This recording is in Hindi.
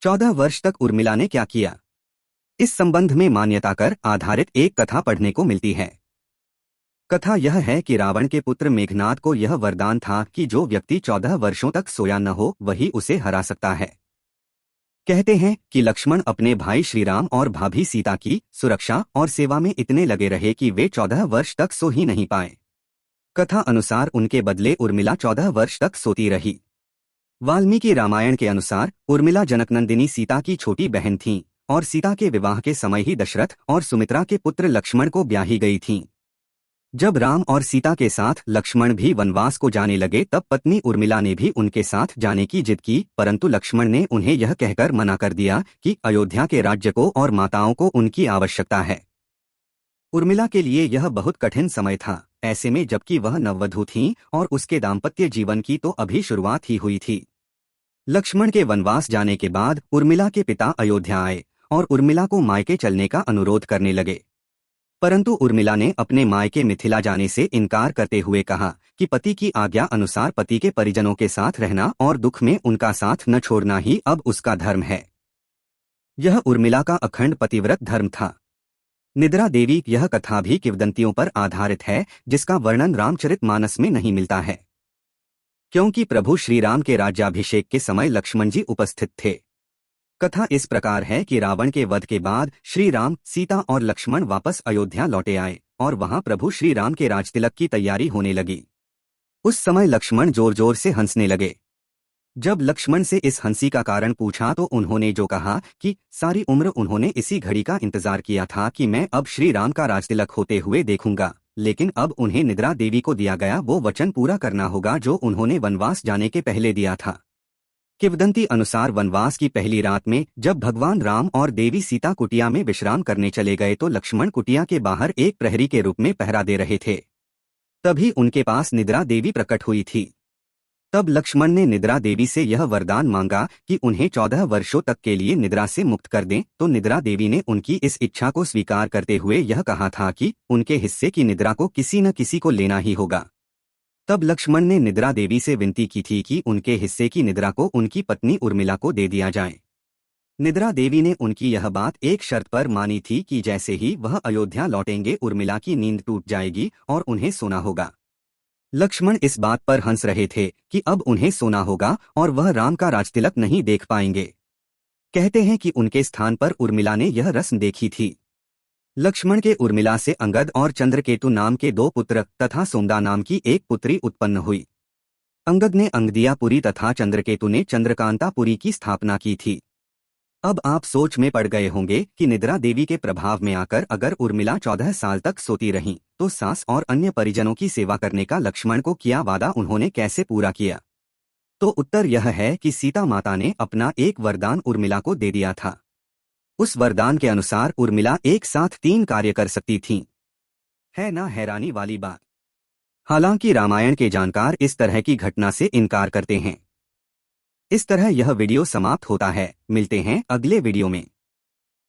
14 वर्ष तक उर्मिला ने क्या किया? इस संबंध में मान्यता कर आधारित एक कथा पढ़ने को मिलती है। कथा यह है कि रावण के पुत्र मेघनाद को यह वरदान था कि जो व्यक्ति 14 वर्षों तक सोया न हो वही उसे हरा सकता है। कहते हैं कि लक्ष्मण अपने भाई श्रीराम और भाभी सीता की सुरक्षा और सेवा में इतने लगे रहे कि वे 14 वर्ष तक सो ही नहीं पाए। कथा अनुसार उनके बदले उर्मिला 14 वर्ष तक सोती रही। वाल्मीकि रामायण के अनुसार उर्मिला जनकनंदिनी सीता की छोटी बहन थीं और सीता के विवाह के समय ही दशरथ और सुमित्रा के पुत्र लक्ष्मण को ब्याही गई थीं। जब राम और सीता के साथ लक्ष्मण भी वनवास को जाने लगे तब पत्नी उर्मिला ने भी उनके साथ जाने की जिद की, परंतु लक्ष्मण ने उन्हें यह कहकर मना कर दिया कि अयोध्या के राज्य को और माताओं को उनकी आवश्यकता है। उर्मिला के लिए यह बहुत कठिन समय था, ऐसे में जबकि वह नववधू थीं और उसके दाम्पत्य जीवन की तो अभी शुरुआत ही हुई थी। लक्ष्मण के वनवास जाने के बाद उर्मिला के पिता अयोध्या आए और उर्मिला को मायके चलने का अनुरोध करने लगे, परंतु उर्मिला ने अपने मायके मिथिला जाने से इनकार करते हुए कहा कि पति की आज्ञा अनुसार पति के परिजनों के साथ रहना और दुख में उनका साथ न छोड़ना ही अब उसका धर्म है। यह उर्मिला का अखंड पतिव्रत धर्म था। निद्रा देवी यह कथा भी किंवदंतियों पर आधारित है, जिसका वर्णन रामचरितमानस में नहीं मिलता है, क्योंकि प्रभु श्रीराम के राज्याभिषेक के समय लक्ष्मण जी उपस्थित थे। कथा इस प्रकार है कि रावण के वध के बाद श्री राम, सीता और लक्ष्मण वापस अयोध्या लौटे आए और वहां प्रभु श्री राम के राजतिलक की तैयारी होने लगी। उस समय लक्ष्मण जोर जोर से हंसने लगे। जब लक्ष्मण से इस हंसी का कारण पूछा तो उन्होंने जो कहा कि सारी उम्र उन्होंने इसी घड़ी का इंतजार किया था कि मैं अब श्री राम का राजतिलक होते हुए देखूंगा, लेकिन अब उन्हें निद्रा देवी को दिया गया वो वचन पूरा करना होगा जो उन्होंने वनवास जाने के पहले दिया था। किंवदंती अनुसार वनवास की पहली रात में जब भगवान राम और देवी सीता कुटिया में विश्राम करने चले गए तो लक्ष्मण कुटिया के बाहर एक प्रहरी के रूप में पहरा दे रहे थे। तभी उनके पास निद्रा देवी प्रकट हुई थी। तब लक्ष्मण ने निद्रा देवी से यह वरदान मांगा कि उन्हें 14 वर्षों तक के लिए निद्रा से मुक्त कर दें, तो निद्रा देवी ने उनकी इस इच्छा को स्वीकार करते हुए यह कहा था कि उनके हिस्से की निद्रा को किसी न किसी को लेना ही होगा। तब लक्ष्मण ने निद्रा देवी से विनती की थी कि उनके हिस्से की निद्रा को उनकी पत्नी उर्मिला को दे दिया जाए। निद्रा देवी ने उनकी यह बात एक शर्त पर मानी थी कि जैसे ही वह अयोध्या लौटेंगे उर्मिला की नींद टूट जाएगी और उन्हें सोना होगा। लक्ष्मण इस बात पर हंस रहे थे कि अब उन्हें सोना होगा और वह राम का राजतिलक नहीं देख पाएंगे। कहते हैं कि उनके स्थान पर उर्मिला ने यह रस्म देखी थी। लक्ष्मण के उर्मिला से अंगद और चंद्रकेतु नाम के 2 पुत्र तथा सोमदा नाम की एक पुत्री उत्पन्न हुई। अंगद ने अंगदियापुरी तथा चंद्रकेतु ने चंद्रकांतापुरी की स्थापना की थी। अब आप सोच में पड़ गए होंगे कि निद्रा देवी के प्रभाव में आकर अगर उर्मिला 14 साल तक सोती रहीं तो सास और अन्य परिजनों की सेवा करने का लक्ष्मण को किया वादा उन्होंने कैसे पूरा किया? तो उत्तर यह है कि सीता माता ने अपना एक वरदान उर्मिला को दे दिया था। उस वरदान के अनुसार उर्मिला एक साथ 3 कार्य कर सकती थीं। है ना हैरानी वाली बात? हालांकि रामायण के जानकार इस तरह की घटना से इनकार करते हैं। इस तरह यह वीडियो समाप्त होता है। मिलते हैं अगले वीडियो में।